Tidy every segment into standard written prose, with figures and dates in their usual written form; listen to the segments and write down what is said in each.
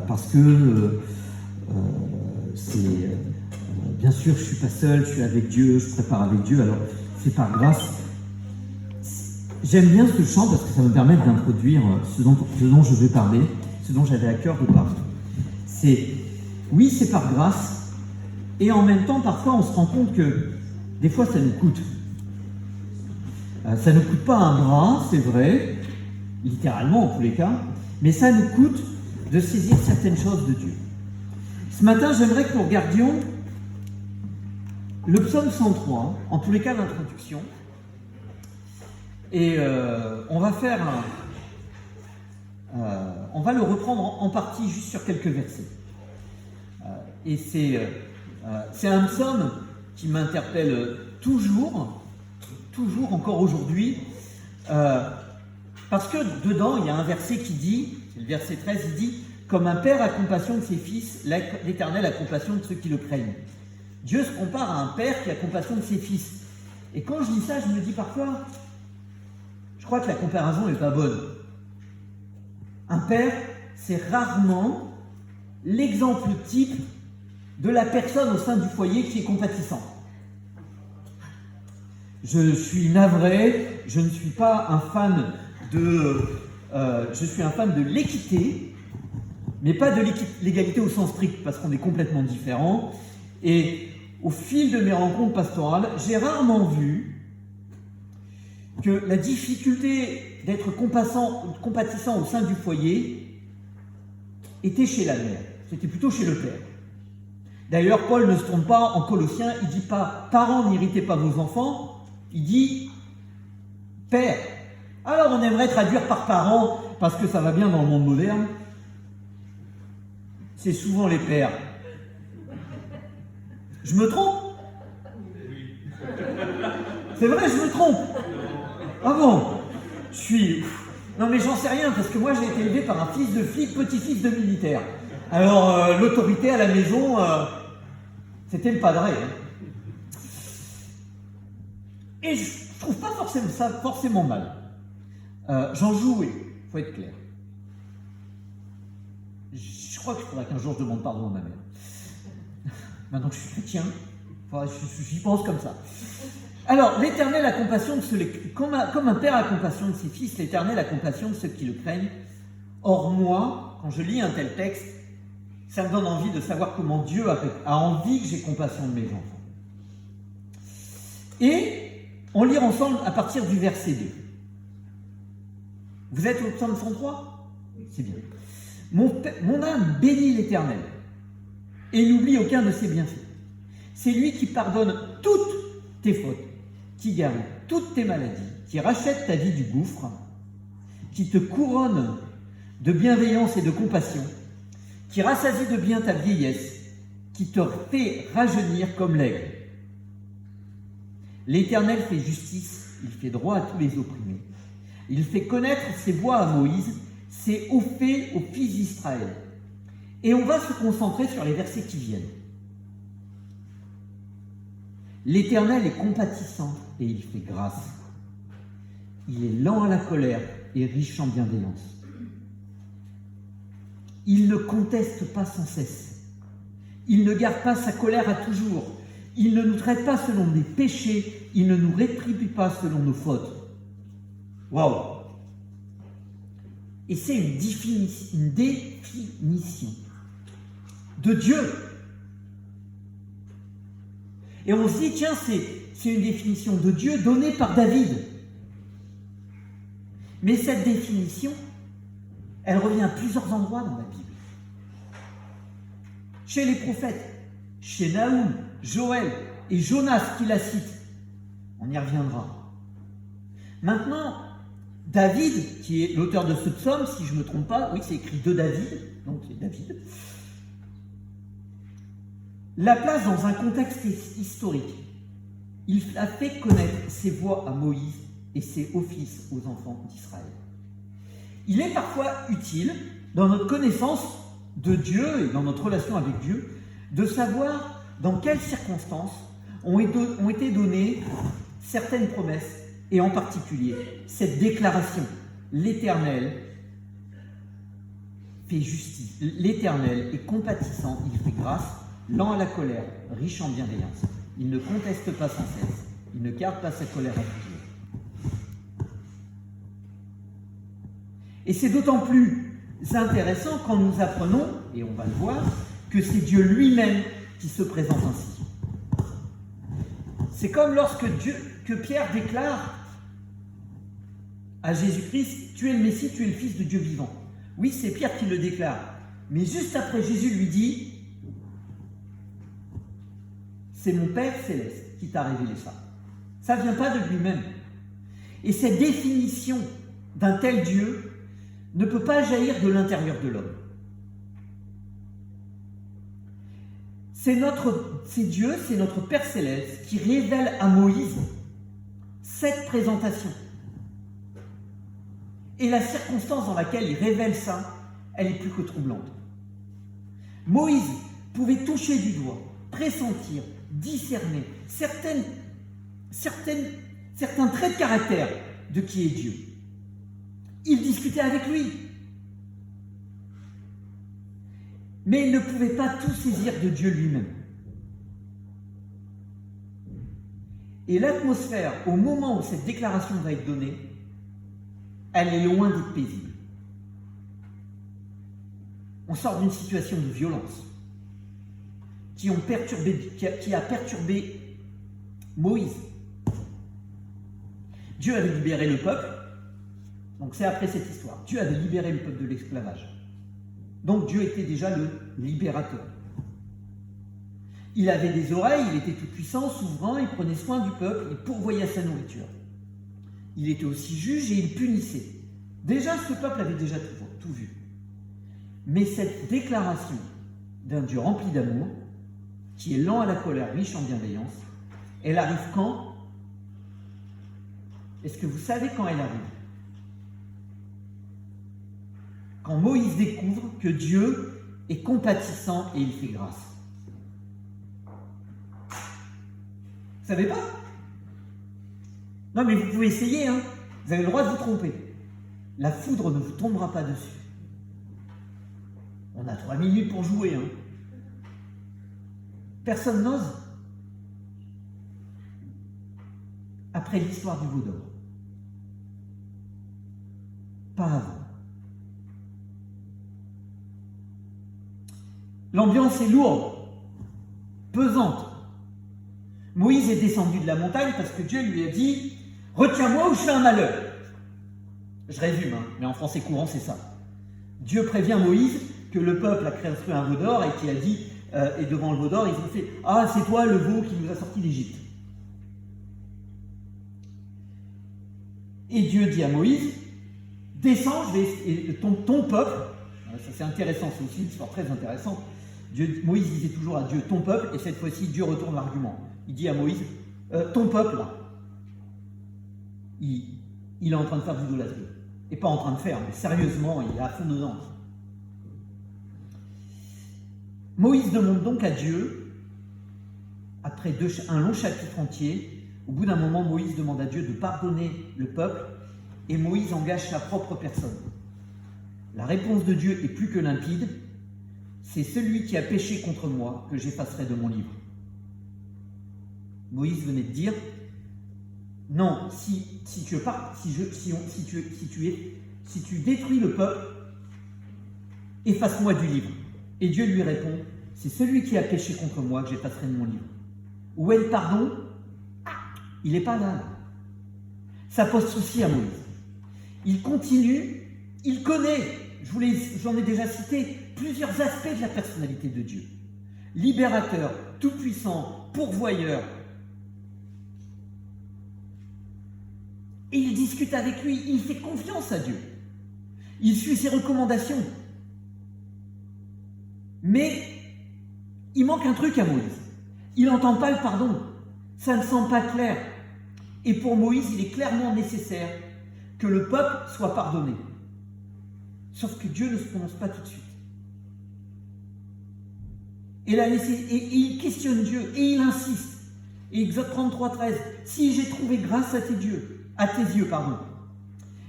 parce que bien sûr, je ne suis pas seul, je suis avec Dieu, je prépare avec Dieu, alors c'est par grâce. J'aime bien ce chant parce que ça me permet d'introduire ce dont je vais parler, ce dont j'avais à cœur de parler. Oui, c'est par grâce, et en même temps, parfois, on se rend compte que des fois, ça nous coûte. Ça ne coûte pas un bras, c'est vrai, littéralement en tous les cas, mais ça nous coûte de saisir certaines choses de Dieu. Ce matin, j'aimerais que nous regardions le psaume 103, en tous les cas l'introduction, et on va le reprendre en partie juste sur quelques versets. Et c'est un psaume qui m'interpelle toujours encore aujourd'hui, parce que dedans, il y a un verset qui dit, c'est le verset 13, il dit « Comme un père a compassion de ses fils, l'Éternel a compassion de ceux qui le craignent. » Dieu se compare à un père qui a compassion de ses fils. Et quand je dis ça, je me dis parfois, je crois que la comparaison n'est pas bonne. Un père, c'est rarement l'exemple type de la personne au sein du foyer qui est compatissante. Je suis navré, je ne suis pas un fan je suis un fan de l'équité, mais pas de l'égalité au sens strict, parce qu'on est complètement différents. Et au fil de mes rencontres pastorales, j'ai rarement vu que la difficulté d'être compatissant au sein du foyer était chez la mère, c'était plutôt chez le père. D'ailleurs, Paul ne se trompe pas en Colossiens, il ne dit pas « Parents, n'irritez pas vos enfants », il dit « Père ». Alors on aimerait traduire par « parents » parce que ça va bien dans le monde moderne. C'est souvent les pères. Je me trompe? C'est vrai, je me trompe. Ah bon? Non mais j'en sais rien, parce que moi j'ai été élevé par un fils de flic, petit-fils de militaire. Alors l'autorité à la maison, c'était le padré. Et je trouve pas forcément ça forcément mal. J'en jouais, il faut être clair. Je crois qu'il faudra qu'un jour je demande pardon à ma mère. Maintenant que je suis chrétien, j'y pense comme ça. Alors, l'Éternel a compassion de ceux comme un père a compassion de ses fils, l'Éternel a compassion de ceux qui le craignent. Or moi, quand je lis un tel texte, ça me donne envie de savoir comment Dieu a envie que j'ai compassion de mes enfants. Et on lit ensemble à partir du verset 2. Vous êtes au psaume 103 ? C'est bien. Mon âme bénit l'Éternel et n'oublie aucun de ses bienfaits. C'est lui qui pardonne toutes tes fautes, qui guérit toutes tes maladies, qui rachète ta vie du gouffre, qui te couronne de bienveillance et de compassion, qui rassasie de bien ta vieillesse, qui te fait rajeunir comme l'aigle. L'Éternel fait justice, il fait droit à tous les opprimés. Il fait connaître ses voies à Moïse, ses hauts faits aux fils d'Israël. Et on va se concentrer sur les versets qui viennent. L'Éternel est compatissant et il fait grâce. Il est lent à la colère et riche en bienveillance. Il ne conteste pas sans cesse. Il ne garde pas sa colère à toujours. Il ne nous traite pas selon nos péchés. Il ne nous rétribue pas selon nos fautes. Waouh! Et c'est une définition de Dieu. Et on se dit, tiens, c'est une définition de Dieu donnée par David. Mais cette définition, elle revient à plusieurs endroits dans la Bible. Chez les prophètes, chez Naoum, Joël et Jonas qui la citent. On y reviendra. Maintenant, David, qui est l'auteur de ce psaume, si je ne me trompe pas, oui, c'est écrit de David, donc c'est David, la place dans un contexte historique. Il a fait connaître ses voies à Moïse et ses offices aux enfants d'Israël. Il est parfois utile, dans notre connaissance de Dieu et dans notre relation avec Dieu, de savoir dans quelles circonstances ont été données certaines promesses, et en particulier cette déclaration, l'Éternel fait justice. L'Éternel est compatissant, il fait grâce, lent à la colère, riche en bienveillance. Il ne conteste pas sans cesse, il ne garde pas sa colère à toujours. Et c'est d'autant plus intéressant quand nous apprenons, et on va le voir, que c'est Dieu lui-même qui se présente ainsi. C'est comme que Pierre déclare à Jésus-Christ, tu es le Messie, tu es le Fils de Dieu vivant. Oui, c'est Pierre qui le déclare. Mais juste après, Jésus lui dit, c'est mon Père céleste qui t'a révélé ça. Ça ne vient pas de lui-même. Et cette définition d'un tel Dieu ne peut pas jaillir de l'intérieur de l'homme. C'est Dieu, c'est notre Père céleste qui révèle à Moïse cette présentation. Et la circonstance dans laquelle il révèle ça, elle est plus que troublante. Moïse pouvait toucher du doigt, pressentir, discerner certains traits de caractère de qui est Dieu. Il discutait avec lui. Mais il ne pouvait pas tout saisir de Dieu lui-même. Et l'atmosphère, au moment où cette déclaration va être donnée, elle est loin d'être paisible. On sort d'une situation de violence qui a perturbé Moïse. Dieu avait libéré le peuple, donc c'est après cette histoire. Dieu avait libéré le peuple de l'esclavage. Donc Dieu était déjà le libérateur. Il avait des oreilles, il était tout puissant, souverain, il prenait soin du peuple, il pourvoyait à sa nourriture. Il était aussi juge et il punissait. Déjà, ce peuple avait déjà tout vu. Mais cette déclaration d'un Dieu rempli d'amour, qui est lent à la colère, riche en bienveillance, elle arrive quand? Est-ce que vous savez quand elle arrive? Quand Moïse découvre que Dieu est compatissant et il fait grâce. Vous savez pas? Non, mais vous pouvez essayer, hein. Vous avez le droit de vous tromper. La foudre ne vous tombera pas dessus. On a 3 minutes pour jouer, hein. Personne n'ose. Après l'histoire du veau d'or. Pas avant. L'ambiance est lourde, pesante. Moïse est descendu de la montagne parce que Dieu lui a dit « Retiens-moi ou je fais un malheur ». Je résume, hein, mais en français courant, c'est ça. Dieu prévient Moïse que le peuple a construit un veau d'or et qui a dit, et devant le veau d'or, ils ont fait « Ah, c'est toi le veau qui nous a sortis d'Égypte ». Et Dieu dit à Moïse « Descends, ton peuple », ça c'est intéressant, c'est aussi une histoire très intéressante. Moïse disait toujours à Dieu « ton peuple », et cette fois-ci Dieu retourne l'argument. Il dit à Moïse « ton peuple, là, il est en train de faire de l'idolâtrie. » Et pas en train de faire, mais sérieusement, il est à fond dedans. Moïse demande donc à Dieu, après un long chapitre entier, au bout d'un moment, Moïse demande à Dieu de pardonner le peuple, et Moïse engage sa propre personne. La réponse de Dieu est plus que limpide, c'est celui qui a péché contre moi que j'effacerai de mon livre. Moïse venait de dire, non, si tu détruis le peuple, efface-moi du livre. Et Dieu lui répond, c'est celui qui a péché contre moi que j'effacerai de mon livre. Où est le pardon? Il n'est pas là. Ça pose souci à Moïse. Il continue, il connaît, j'en ai déjà cité, plusieurs aspects de la personnalité de Dieu. Libérateur, tout-puissant, pourvoyeur. Et il discute avec lui, il fait confiance à Dieu. Il suit ses recommandations. Mais il manque un truc à Moïse. Il n'entend pas le pardon. Ça ne semble pas clair. Et pour Moïse, il est clairement nécessaire que le peuple soit pardonné. Sauf que Dieu ne se prononce pas tout de suite. Et il questionne Dieu et il insiste. Et Exode 33:13, si j'ai trouvé grâce à tes yeux,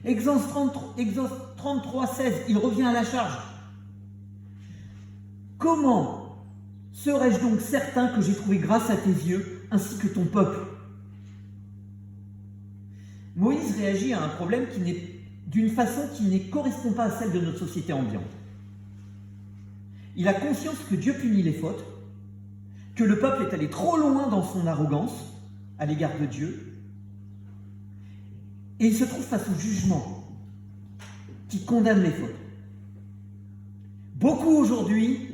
Exode 33:16, il revient à la charge. comment serais-je donc certain que j'ai trouvé grâce à tes yeux, ainsi que ton peuple ?» Moïse réagit à un problème d'une façon qui ne correspond pas à celle de notre société ambiante. Il a conscience que Dieu punit les fautes, que le peuple est allé trop loin dans son arrogance à l'égard de Dieu, et il se trouve face au jugement qui condamne les fautes. Beaucoup aujourd'hui,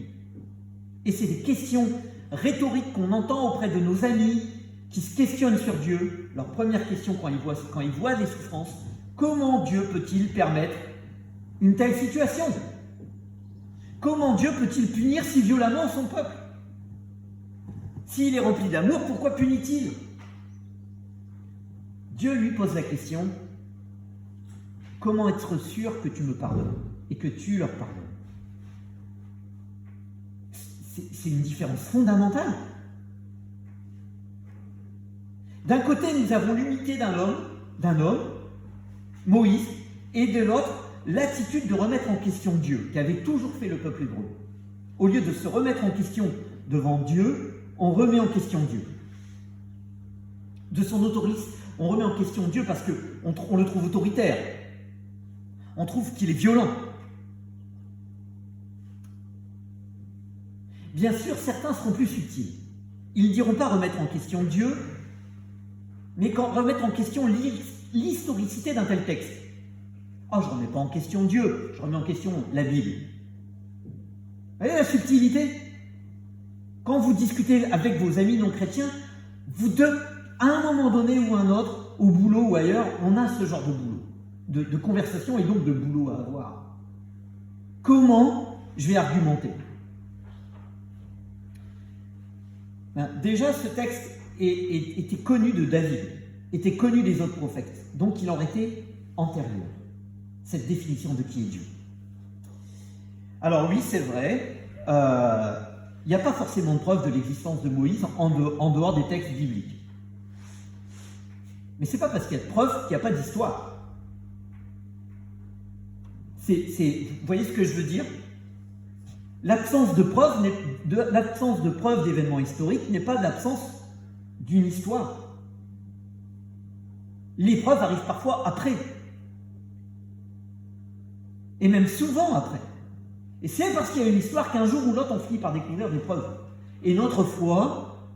et c'est des questions rhétoriques qu'on entend auprès de nos amis qui se questionnent sur Dieu, leur première question quand ils voient des souffrances, comment Dieu peut-il permettre une telle situation ? Comment Dieu peut-il punir si violemment son peuple ? S'il est rempli d'amour, pourquoi punit-il ? Dieu lui pose la question, comment être sûr que tu me pardonnes et que tu leur pardonnes ? C'est une différence fondamentale. D'un côté, nous avons l'unité d'un homme, Moïse, et de l'autre, l'attitude de remettre en question Dieu, qui avait toujours fait le peuple hébreu. Au lieu de se remettre en question devant Dieu, on remet en question Dieu. De son autorité, on remet en question Dieu parce qu'on le trouve autoritaire. On trouve qu'il est violent. Bien sûr, certains seront plus subtils. Ils ne diront pas remettre en question Dieu, mais remettre en question l'historicité d'un tel texte. Oh, je ne remets pas en question Dieu, je remets en question la Bible. Vous voyez la subtilité ? Quand vous discutez avec vos amis non chrétiens, à un moment donné ou un autre, au boulot ou ailleurs, on a ce genre de boulot, de conversation et donc de boulot à avoir. Comment je vais argumenter ? Déjà, ce texte était connu de David, était connu des autres prophètes, donc il en était antérieur, cette définition de qui est Dieu. Alors oui, c'est vrai, il n'y a pas forcément de preuve de l'existence de Moïse en dehors des textes bibliques. Mais ce n'est pas parce qu'il y a de preuves qu'il n'y a pas d'histoire. Vous voyez ce que je veux dire ? L'absence de preuve d'événements historiques n'est pas l'absence d'une histoire. Les preuves arrivent parfois après. Et même souvent après. Et c'est parce qu'il y a une histoire qu'un jour ou l'autre on finit par découvrir des preuves. Et notre foi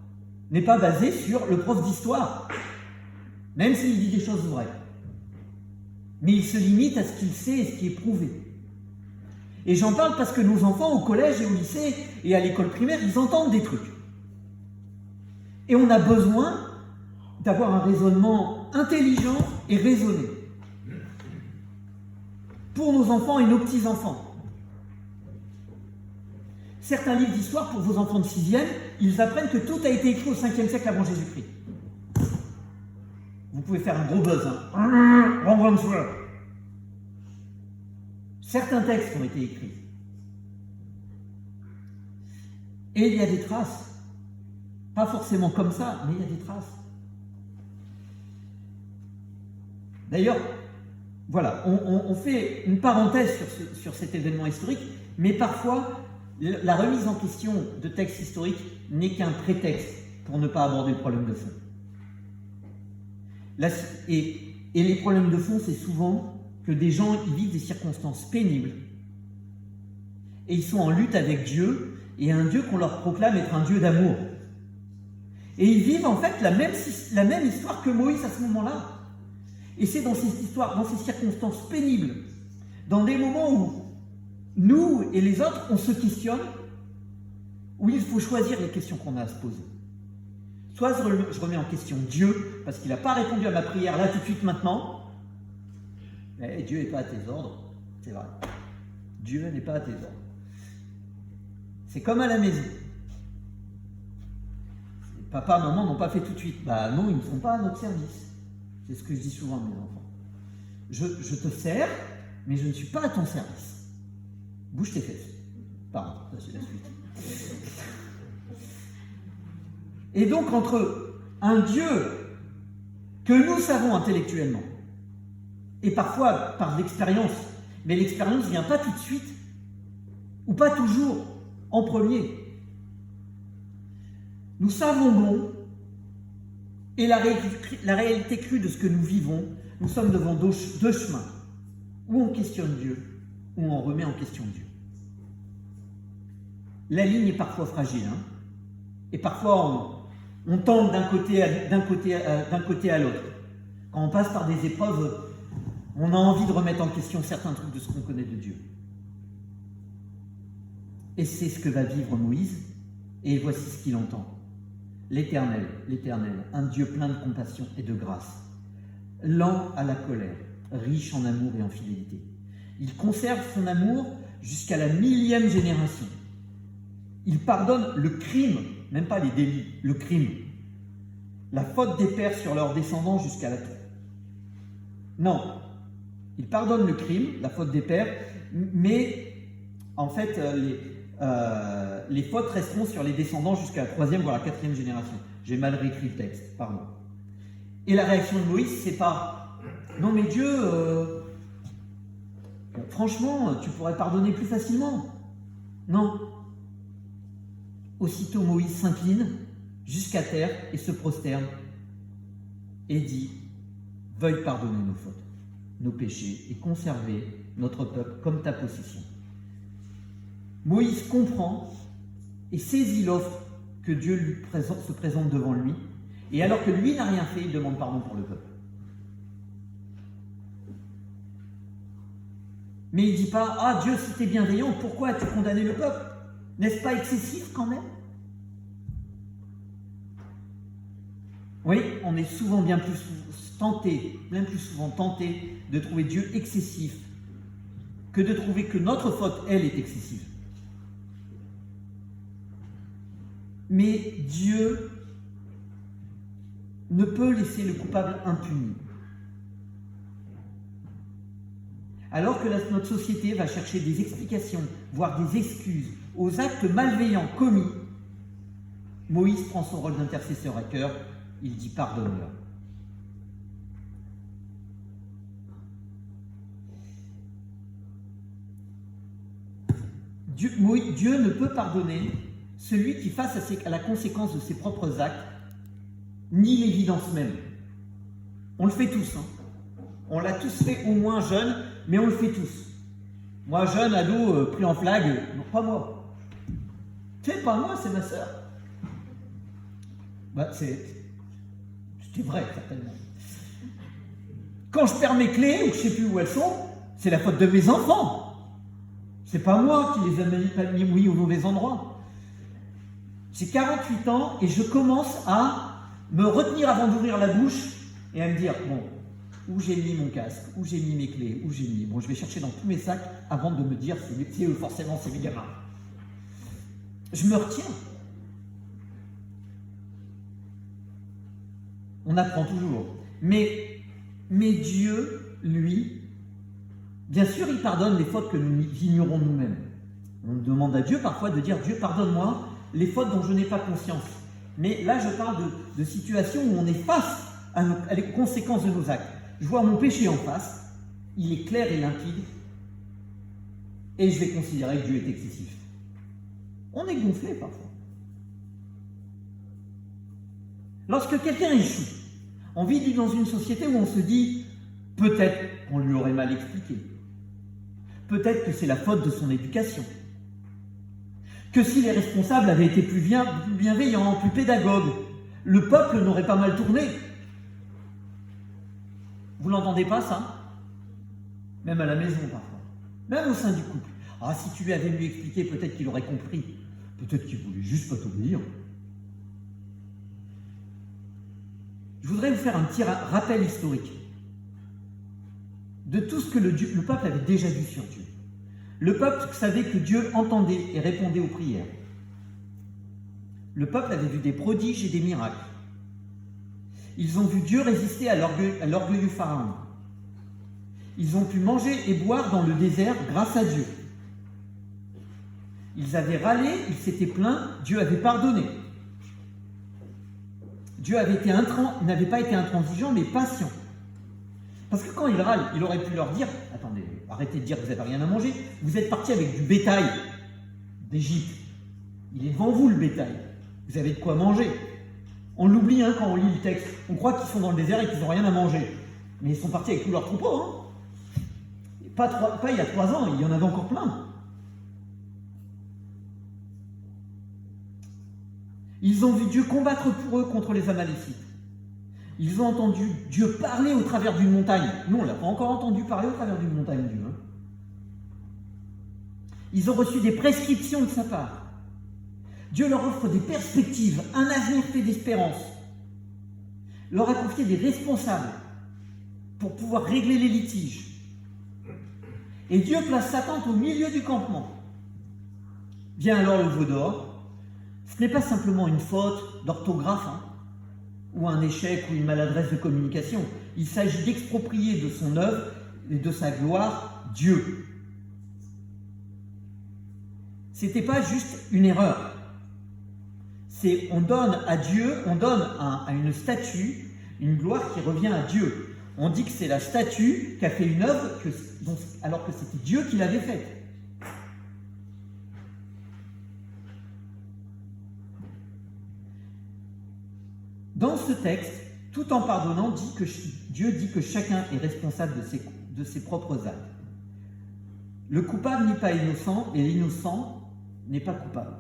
n'est pas basée sur le prof d'histoire, même s'il dit des choses vraies. Mais il se limite à ce qu'il sait et ce qui est prouvé. Et j'en parle parce que nos enfants, au collège et au lycée et à l'école primaire, ils entendent des trucs. Et on a besoin d'avoir un raisonnement intelligent et raisonné. Pour nos enfants et nos petits-enfants. Certains livres d'histoire, pour vos enfants de 6e, ils apprennent que tout a été écrit au 5e siècle avant Jésus-Christ. Vous pouvez faire un gros buzz, hein. Certains textes ont été écrits. Et il y a des traces. Pas forcément comme ça, mais il y a des traces. D'ailleurs, voilà, on fait une parenthèse sur cet événement historique, mais parfois, la remise en question de textes historiques n'est qu'un prétexte pour ne pas aborder le problème de fond. Et les problèmes de fond, c'est souvent que des gens ils vivent des circonstances pénibles et ils sont en lutte avec Dieu et un Dieu qu'on leur proclame être un Dieu d'amour. Et ils vivent en fait la même histoire que Moïse à ce moment-là. Et c'est dans ces histoires, dans ces circonstances pénibles, dans des moments où nous et les autres, on se questionne, où il faut choisir les questions qu'on a à se poser. Soit je remets en question Dieu, parce qu'il n'a pas répondu à ma prière là tout de suite maintenant. Mais Dieu n'est pas à tes ordres, c'est vrai. Dieu n'est pas à tes ordres. C'est comme à la maison. Papa, maman n'ont pas fait tout de suite. Bah non, ils ne sont pas à notre service. C'est ce que je dis souvent à mes enfants. Je te sers, mais je ne suis pas à ton service. Bouge tes fesses. Pardon, ça c'est la suite. Et donc entre un Dieu que nous savons intellectuellement, et parfois par l'expérience, mais l'expérience ne vient pas tout de suite, ou pas toujours, en premier. Nous savons bon, et la réalité crue de ce que nous vivons, nous sommes devant deux chemins. Ou on questionne Dieu, ou on remet en question Dieu. La ligne est parfois fragile, hein, et parfois on tente d'un côté à l'autre. Quand on passe par des épreuves, on a envie de remettre en question certains trucs de ce qu'on connaît de Dieu. Et c'est ce que va vivre Moïse, et voici ce qu'il entend. L'Éternel, un Dieu plein de compassion et de grâce, lent à la colère, riche en amour et en fidélité. Il conserve son amour jusqu'à la 1000e génération. Il pardonne le crime, même pas les délits, le crime. La faute des pères sur leurs descendants jusqu'à la... Non, il pardonne le crime, la faute des pères, mais en fait, les fautes resteront sur les descendants jusqu'à la 3e, voire la 4e génération. J'ai mal réécrit le texte, pardon. Et la réaction de Moïse, c'est pas « Non mais Dieu, franchement, tu pourrais pardonner plus facilement. » Non. Aussitôt Moïse s'incline jusqu'à terre et se prosterne et dit « Veuille pardonner nos fautes, nos péchés et conserver notre peuple comme ta possession. » Moïse comprend et saisit l'offre que Dieu se présente devant lui, et alors que lui n'a rien fait, il demande pardon pour le peuple. Mais il ne dit pas « Ah Dieu, si tu es bienveillant, pourquoi as-tu condamné le peuple? N'est-ce pas excessif quand même ?» Oui, on est souvent bien plus souvent tenté de trouver Dieu excessif que de trouver que notre faute, elle, est excessive. Mais Dieu ne peut laisser le coupable impuni. Alors que notre société va chercher des explications, voire des excuses aux actes malveillants commis, Moïse prend son rôle d'intercesseur à cœur, il dit pardonne-leur. Dieu ne peut pardonner celui qui, face à la conséquence de ses propres actes, nie l'évidence même. On le fait tous, hein. On l'a tous fait, au moins jeune, mais on le fait tous. Moi, jeune, ado, pris en flag, non, pas moi. C'est pas moi, c'est ma sœur. Bah, c'était vrai, certainement. Quand je perds mes clés, ou que je ne sais plus où elles sont, c'est la faute de mes enfants. C'est pas moi qui les ai mis au mauvais endroit. J'ai 48 ans et je commence à me retenir avant d'ouvrir la bouche et à me dire, bon, où j'ai mis mon casque, où j'ai mis mes clés, où j'ai mis... Bon, je vais chercher dans tous mes sacs avant de me dire, forcément, c'est mes gamins. Je me retiens. On apprend toujours. Mais Dieu, lui, bien sûr, il pardonne les fautes que nous ignorons nous-mêmes. On demande à Dieu parfois de dire, Dieu, pardonne-moi les fautes dont je n'ai pas conscience. Mais là, je parle de situations où on est face à les conséquences de nos actes. Je vois mon péché en face, il est clair et limpide, et je vais considérer que Dieu est excessif. On est gonflé parfois. Lorsque quelqu'un échoue, on vit dans une société où on se dit, peut-être qu'on lui aurait mal expliqué, peut-être que c'est la faute de son éducation, que si les responsables avaient été plus bienveillants, plus pédagogues, le peuple n'aurait pas mal tourné. Vous l'entendez pas, ça? Même à la maison, parfois. Même au sein du couple. Ah, si tu lui avais lui expliqué, peut-être qu'il aurait compris. Peut-être qu'il voulait juste pas t'obéir. Je voudrais vous faire un petit rappel historique de tout ce que le peuple avait déjà vu sur Dieu. Le peuple savait que Dieu entendait et répondait aux prières. Le peuple avait vu des prodiges et des miracles. Ils ont vu Dieu résister à l'orgueil du Pharaon. Ils ont pu manger et boire dans le désert grâce à Dieu. Ils avaient râlé, ils s'étaient plaints, Dieu avait pardonné. Dieu n'avait pas été intransigeant, mais patient. Parce que quand ils râlent, il aurait pu leur dire « Attendez, arrêtez de dire que vous n'avez rien à manger, vous êtes partis avec du bétail d'Égypte. Il est devant vous, le bétail. Vous avez de quoi manger. On l'oublie hein, quand on lit le texte. On croit qu'ils sont dans le désert et qu'ils n'ont rien à manger. Mais ils sont partis avec tous leurs troupeaux. Hein. Pas il y a 3 ans, il y en avait encore plein. Ils ont vu Dieu combattre pour eux contre les Amalécites. Ils ont entendu Dieu parler au travers d'une montagne. Nous, on ne l'a pas encore entendu parler au travers d'une montagne, Dieu. Hein. Ils ont reçu des prescriptions de sa part. Dieu leur offre des perspectives, un avenir fait d'espérance. Leur a confié des responsables pour pouvoir régler les litiges. Et Dieu place sa tente au milieu du campement. Vient alors le veau d'or. Ce n'est pas simplement une faute d'orthographe, hein, ou un échec ou une maladresse de communication. Il s'agit d'exproprier de son œuvre et de sa gloire Dieu. C'était pas juste une erreur. On donne à Dieu, on donne à une statue une gloire qui revient à Dieu. On dit que c'est la statue qui a fait une œuvre alors que c'était Dieu qui l'avait faite. Dans ce texte, tout en pardonnant, Dieu dit que chacun est responsable de ses propres actes. Le coupable n'est pas innocent et l'innocent n'est pas coupable.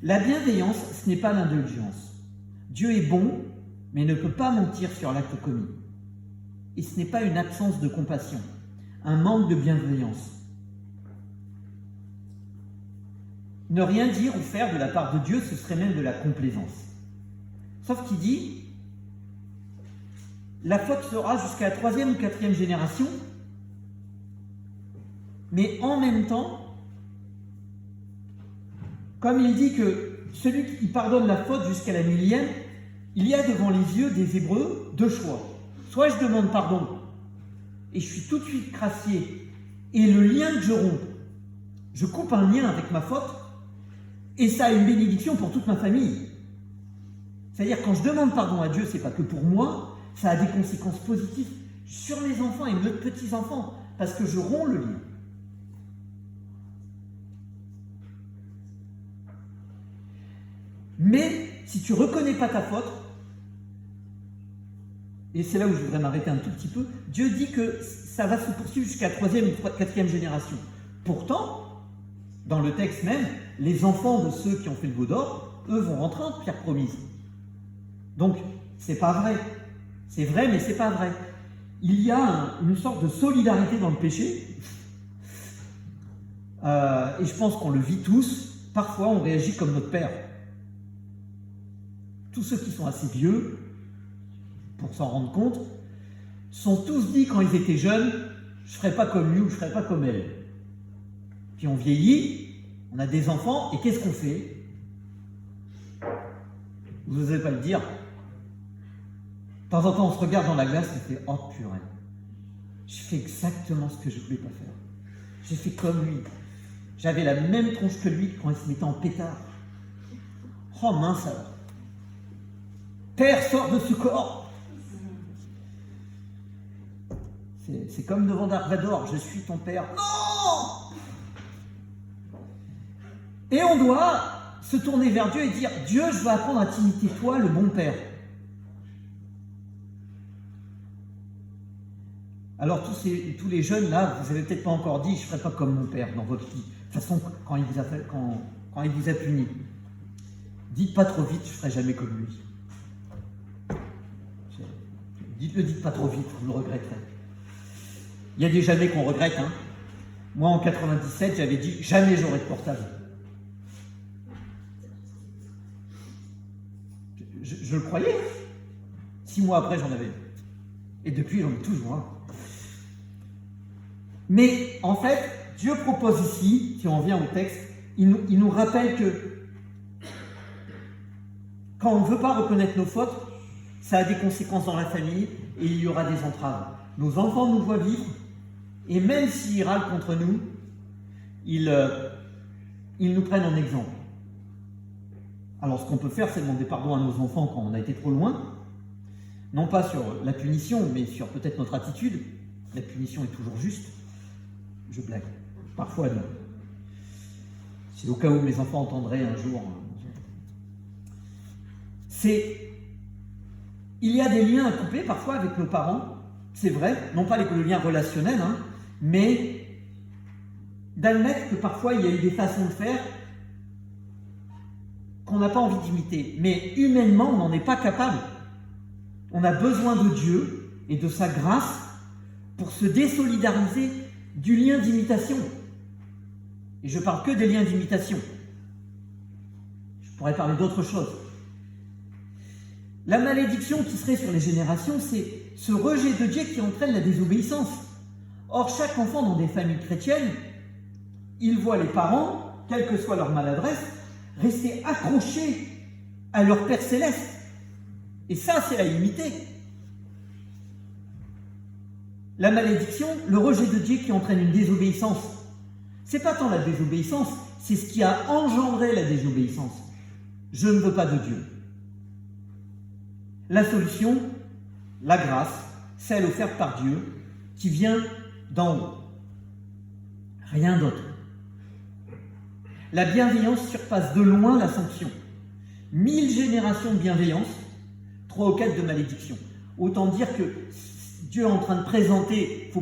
La bienveillance, ce n'est pas l'indulgence. Dieu est bon, mais ne peut pas mentir sur l'acte commis. Et ce n'est pas une absence de compassion, un manque de bienveillance. Ne rien dire ou faire de la part de Dieu, ce serait même de la complaisance. Sauf qu'il dit, la faute sera jusqu'à la 3e ou 4e génération, mais en même temps, comme il dit que celui qui pardonne la faute jusqu'à la 1000e, il y a devant les yeux des Hébreux 2 choix. Soit je demande pardon et je suis tout de suite crassier et le lien que je romps, je coupe un lien avec ma faute et ça a une bénédiction pour toute ma famille. C'est-à-dire quand je demande pardon à Dieu, c'est pas que pour moi, ça a des conséquences positives sur mes enfants et mes petits-enfants parce que je romps le lien. Mais si tu ne reconnais pas ta faute, et c'est là où je voudrais m'arrêter un tout petit peu, Dieu dit que ça va se poursuivre jusqu'à la 3e ou 4e génération. Pourtant, dans le texte même, les enfants de ceux qui ont fait le veau d'or, eux vont rentrer en terre promise. Donc, c'est pas vrai. C'est vrai, mais c'est pas vrai. Il y a une sorte de solidarité dans le péché, et je pense qu'on le vit tous. Parfois, on réagit comme notre père. Tous ceux qui sont assez vieux, pour s'en rendre compte, sont tous dit quand ils étaient jeunes, je ne ferai pas comme lui ou je ne ferai pas comme elle. Puis on vieillit, on a des enfants, et qu'est-ce qu'on fait? Vous n'osez pas le dire. De temps en temps, on se regarde dans la glace et on fait « Oh purée, je fais exactement ce que je ne voulais pas faire. J'ai fait comme lui. J'avais la même tronche que lui quand il se mettait en pétard. Oh mince alors. Père, sors de ce corps. » C'est comme devant Dark Vador, je suis ton père. Non! Et on doit se tourner vers Dieu et dire, Dieu, je veux apprendre à t'imiter toi, le bon père. Alors tous les jeunes là, vous n'avez peut-être pas encore dit, je ne ferai pas comme mon père dans votre vie. De toute façon, quand il vous a puni, dites pas trop vite, je ne ferai jamais comme lui. Dites pas trop vite, vous le regretterez. Il y a des jamais qu'on regrette. Hein. Moi, en 97, j'avais dit jamais j'aurai de portable. Je le croyais. 6 mois après, j'en avais. Et depuis, j'en ai toujours un. Mais en fait, Dieu propose ici, si on revient au texte, il nous rappelle que quand on ne veut pas reconnaître nos fautes, ça a des conséquences dans la famille et il y aura des entraves. Nos enfants nous voient vivre et même s'ils râlent contre nous, ils nous prennent en exemple. Alors ce qu'on peut faire, c'est demander pardon à nos enfants quand on a été trop loin, non pas sur la punition, mais sur peut-être notre attitude. La punition est toujours juste. Je blague. Parfois non. C'est au cas où mes enfants entendraient un jour. Il y a des liens à couper parfois avec nos parents, c'est vrai, non pas les liens relationnels, mais d'admettre que parfois il y a eu des façons de faire qu'on n'a pas envie d'imiter. Mais humainement, on n'en est pas capable. On a besoin de Dieu et de sa grâce pour se désolidariser du lien d'imitation. Et je parle que des liens d'imitation. Je pourrais parler d'autres choses. La malédiction qui serait sur les générations, c'est ce rejet de Dieu qui entraîne la désobéissance. Or, chaque enfant dans des familles chrétiennes, il voit les parents, quelle que soit leur maladresse, rester accrochés à leur Père Céleste. Et ça, c'est à imiter. La malédiction, le rejet de Dieu qui entraîne une désobéissance. C'est pas tant la désobéissance, c'est ce qui a engendré la désobéissance. Je ne veux pas de Dieu. La solution, la grâce, celle offerte par Dieu, qui vient d'en haut. Rien d'autre. La bienveillance surpasse de loin la sanction. 1000 générations de bienveillance, 3 ou 4 de malédiction. Autant dire que Dieu est en train de présenter,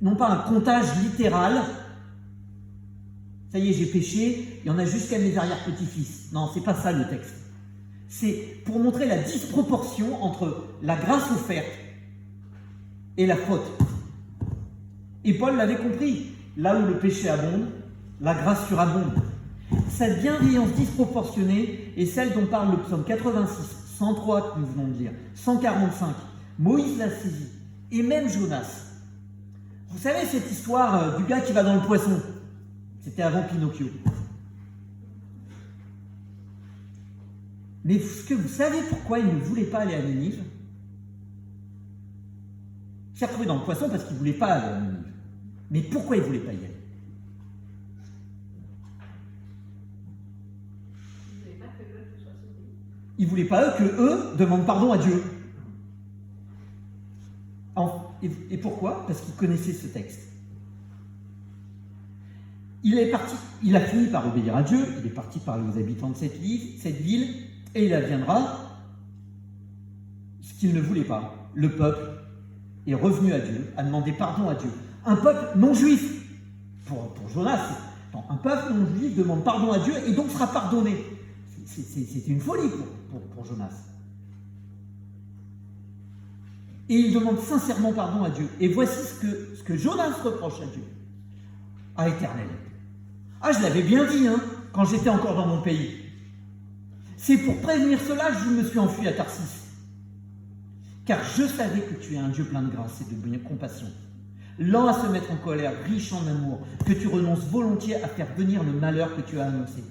non pas un comptage littéral, ça y est, j'ai péché, il y en a jusqu'à mes arrière-petits-fils. Non, c'est pas ça le texte. C'est pour montrer la disproportion entre la grâce offerte et la faute. Et Paul l'avait compris. Là où le péché abonde, la grâce surabonde. Cette bienveillance disproportionnée est celle dont parle le psaume 86, 103 que nous venons de lire, 145. Moïse l'a saisi, et même Jonas. Vous savez cette histoire du gars qui va dans le poisson? C'était avant Pinocchio. Mais est-ce que vous savez pourquoi il ne voulait pas aller à Ninive? Il s'est retrouvé dans le poisson parce qu'il ne voulait pas aller à Ninive. Mais pourquoi il ne voulait pas y aller? Il ne voulait pas que eux demandent pardon à Dieu. Et pourquoi? Parce qu'il connaissait ce texte. Il a fini par obéir à Dieu, il est parti parler aux habitants de cette ville, et il adviendra ce qu'il ne voulait pas. Le peuple est revenu à Dieu, a demandé pardon à Dieu. Un peuple non juif, pour Jonas, un peuple non juif demande pardon à Dieu et donc sera pardonné. C'est une folie pour Jonas. Et il demande sincèrement pardon à Dieu. Et voici ce que Jonas reproche à Dieu. À Éternel. Ah, je l'avais bien dit, quand j'étais encore dans mon pays. C'est pour prévenir cela que je me suis enfui à Tarsis. Car je savais que tu es un Dieu plein de grâce et de compassion, lent à se mettre en colère, riche en amour, que tu renonces volontiers à faire venir le malheur que tu as annoncé.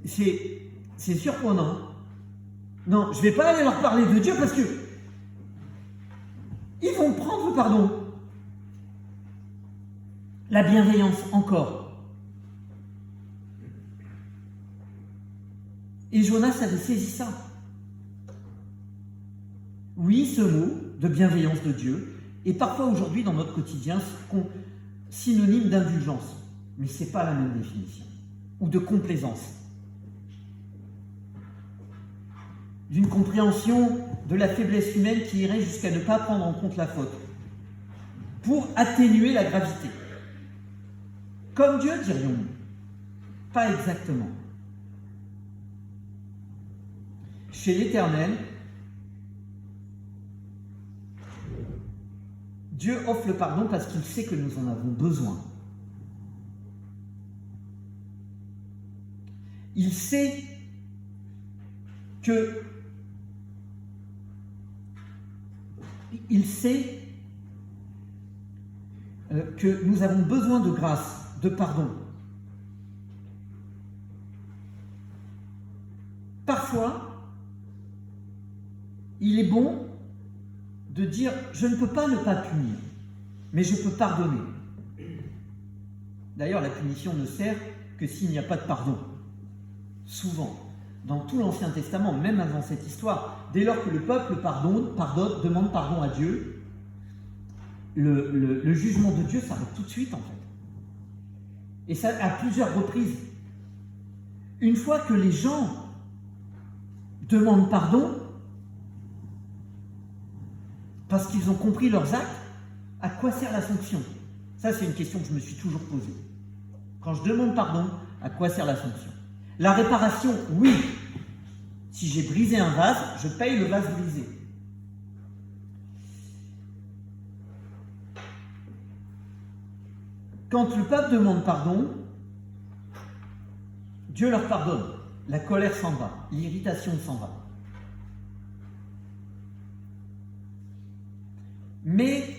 C'est surprenant. Non, je ne vais pas aller leur parler de Dieu parce que ils vont prendre le pardon. La bienveillance encore. Et Jonas avait saisi ça. Oui, ce mot de bienveillance de Dieu est parfois aujourd'hui dans notre quotidien synonyme d'indulgence. Mais ce n'est pas la même définition. Ou de complaisance. D'une compréhension de la faiblesse humaine qui irait jusqu'à ne pas prendre en compte la faute. Pour atténuer la gravité. Comme Dieu, dirions-nous. Pas exactement. Chez l'Éternel, Dieu offre le pardon parce qu'il sait que nous en avons besoin. Il sait que nous avons besoin de grâce, de pardon. Parfois, il est bon de dire « je ne peux pas ne pas punir, mais je peux pardonner ». D'ailleurs, la punition ne sert que s'il n'y a pas de pardon. Souvent, dans tout l'Ancien Testament, même avant cette histoire, dès lors que le peuple demande pardon à Dieu, le jugement de Dieu s'arrête tout de suite en fait. Et ça à plusieurs reprises. Une fois que les gens demandent pardon, parce qu'ils ont compris leurs actes, à quoi sert la sanction? Ça, c'est une question que je me suis toujours posée. Quand je demande pardon, à quoi sert la sanction? La réparation, oui. Si j'ai brisé un vase, je paye le vase brisé. Quand le peuple demande pardon, Dieu leur pardonne. La colère s'en va, l'irritation s'en va. Mais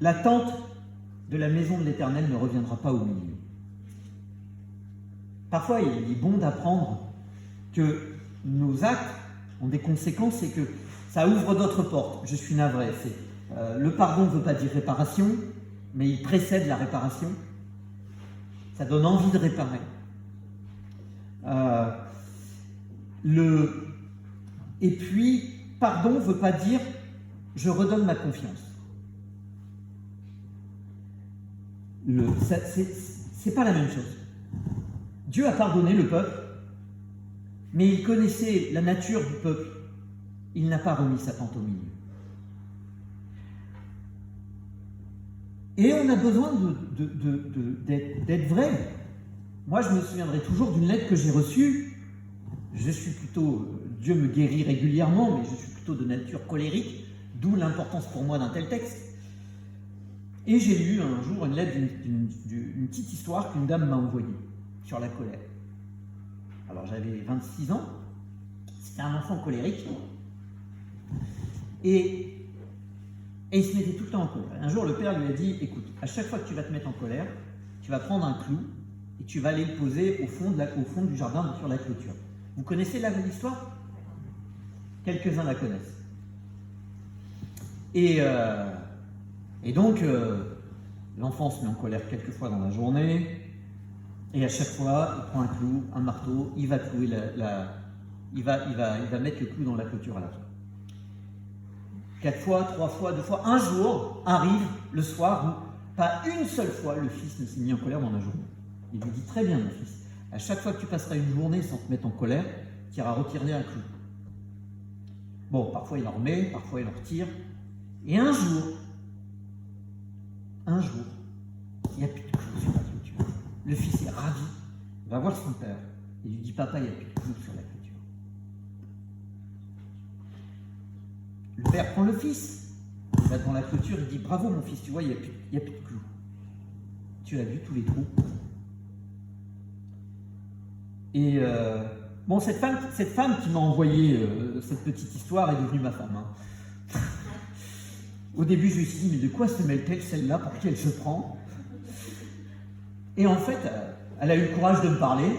l'attente de la maison de l'Éternel ne reviendra pas au milieu. Parfois, il est bon d'apprendre que nos actes ont des conséquences et que ça ouvre d'autres portes. Je suis navré. Le pardon ne veut pas dire réparation, mais il précède la réparation. Ça donne envie de réparer. Et puis, pardon ne veut pas dire je redonne ma confiance. C'est pas la même chose. Dieu a pardonné le peuple, mais il connaissait la nature du peuple. Il n'a pas remis sa pente au milieu. Et on a besoin d'être vrai. Moi, je me souviendrai toujours d'une lettre que j'ai reçue. Je suis plutôt, Dieu me guérit régulièrement, mais je suis plutôt de nature colérique, d'où l'importance pour moi d'un tel texte. Et j'ai lu un jour une lettre d'une petite histoire qu'une dame m'a envoyée sur la colère. Alors j'avais 26 ans, c'était un enfant colérique, et il se mettait tout le temps en colère. Un jour, le père lui a dit, écoute, à chaque fois que tu vas te mettre en colère, tu vas prendre un clou et tu vas aller le poser au fond du jardin sur la clôture. Vous connaissez l'histoire? Quelques-uns la connaissent. Et donc, l'enfant se met en colère quelques fois dans la journée, et à chaque fois, il prend un clou, un marteau, il va clouer il va mettre le clou dans la clôture à la fin. 4 fois, 3 fois, 2 fois, un jour arrive le soir où, pas une seule fois, le fils ne s'est mis en colère dans la journée. Il lui dit, très bien mon fils, à chaque fois que tu passeras une journée sans te mettre en colère, tu iras retirer un clou. Bon, parfois il en remet, parfois il en retire, et un jour, il n'y a plus de clou sur la clôture. Le fils est ravi, il va voir son père, et lui dit, papa, il n'y a plus de clou sur la clôture. Le père prend le fils, il va devant la clôture, il dit, bravo mon fils, tu vois, il n'y a plus de clou. Tu as vu tous les trous. Et bon, cette femme qui m'a envoyé cette petite histoire est devenue ma femme. Hein. Au début, je me suis dit, mais de quoi se mêle-t-elle celle-là? Pour qui elle se prend? Et en fait, elle a eu le courage de me parler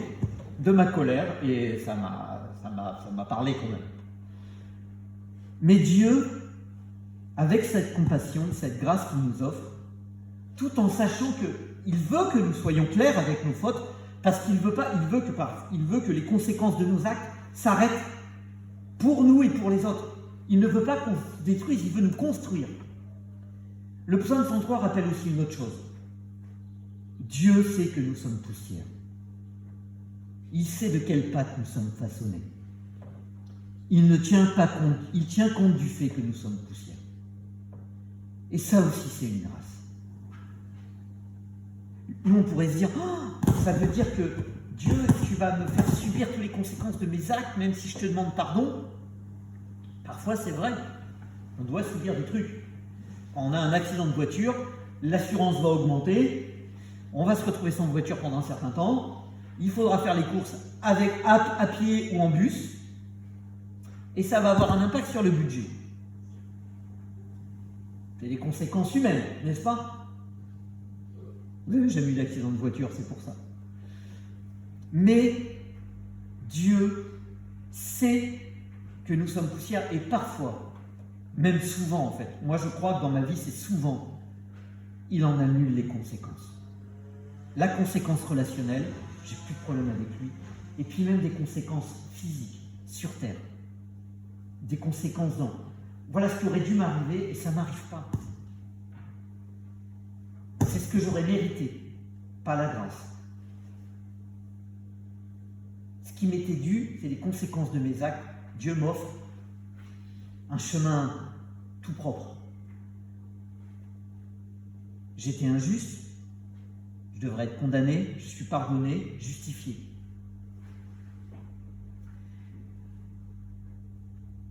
de ma colère, et ça m'a parlé quand même. Mais Dieu, avec cette compassion, cette grâce qu'il nous offre, tout en sachant qu'il veut que nous soyons clairs avec nos fautes, parce qu'il veut que les conséquences de nos actes s'arrêtent pour nous et pour les autres. Il ne veut pas qu'on se détruise, il veut nous construire. Le psaume 103 rappelle aussi une autre chose. Dieu sait que nous sommes poussière. Il sait de quelle pâte nous sommes façonnés. Il ne tient pas compte, il tient compte du fait que nous sommes poussière. Et ça aussi, c'est une grâce. Nous, on pourrait se dire, oh, ça veut dire que Dieu, tu vas me faire subir toutes les conséquences de mes actes, même si je te demande pardon. Parfois, c'est vrai, on doit subir des trucs. Quand on a un accident de voiture, l'assurance va augmenter, on va se retrouver sans voiture pendant un certain temps, il faudra faire les courses à pied ou en bus, et ça va avoir un impact sur le budget. C'est des conséquences humaines, n'est-ce pas? Vous n'avez jamais eu d'accident de voiture, c'est pour ça. Mais Dieu sait que nous sommes poussière, et parfois, même souvent en fait, moi je crois que dans ma vie c'est souvent, il en annule les conséquences. La conséquence relationnelle, j'ai plus de problème avec lui, et puis même des conséquences physiques, sur terre. Des conséquences dans... Voilà ce qui aurait dû m'arriver, et ça ne m'arrive pas. C'est ce que j'aurais mérité, pas la grâce. Ce qui m'était dû, c'est les conséquences de mes actes. Dieu m'offre un chemin tout propre. J'étais injuste, je devrais être condamné, je suis pardonné, justifié.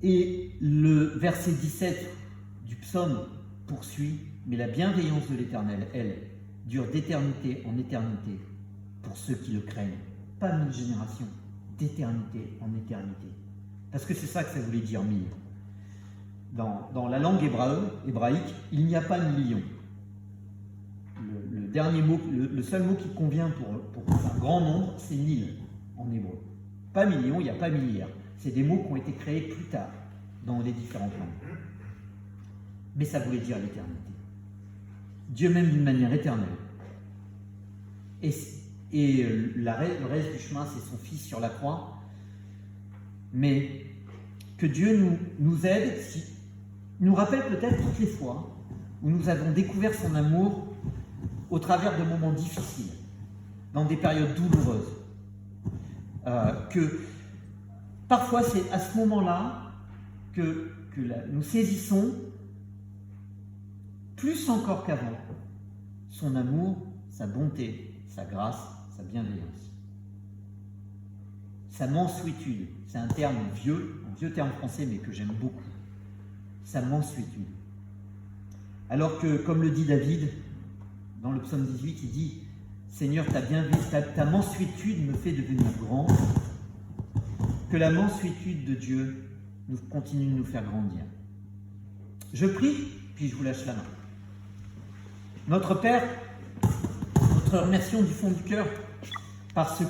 Et le verset 17 du psaume poursuit, mais la bienveillance de l'Éternel, elle, dure d'éternité en éternité pour ceux qui le craignent. Pas 1000 générations, d'éternité en éternité. Parce que c'est ça que ça voulait dire 1000. Dans la langue hébraïque, il n'y a pas million. Le dernier mot, le seul mot qui convient pour un grand nombre, c'est 1000 en hébreu. Pas million, il n'y a pas milliard. C'est des mots qui ont été créés plus tard dans les différentes langues. Mais ça voulait dire l'éternité. Dieu m'aime d'une manière éternelle. Et le reste du chemin, c'est son Fils sur la croix. Mais que Dieu nous aide, nous rappelle peut-être toutes les fois où nous avons découvert son amour au travers de moments difficiles, dans des périodes douloureuses. Que parfois c'est à ce moment-là que nous saisissons, plus encore qu'avant, son amour, sa bonté, sa grâce, sa bienveillance. Sa mansuétude, c'est un vieux terme français, mais que j'aime beaucoup. Sa mansuétude. Alors que, comme le dit David, dans le psaume 18, il dit « Seigneur, ta mansuétude me fait devenir grand », que la mansuétude de Dieu continue de nous faire grandir. Je prie, puis je vous lâche la main. Notre Père, nous te remercions du fond du cœur parce que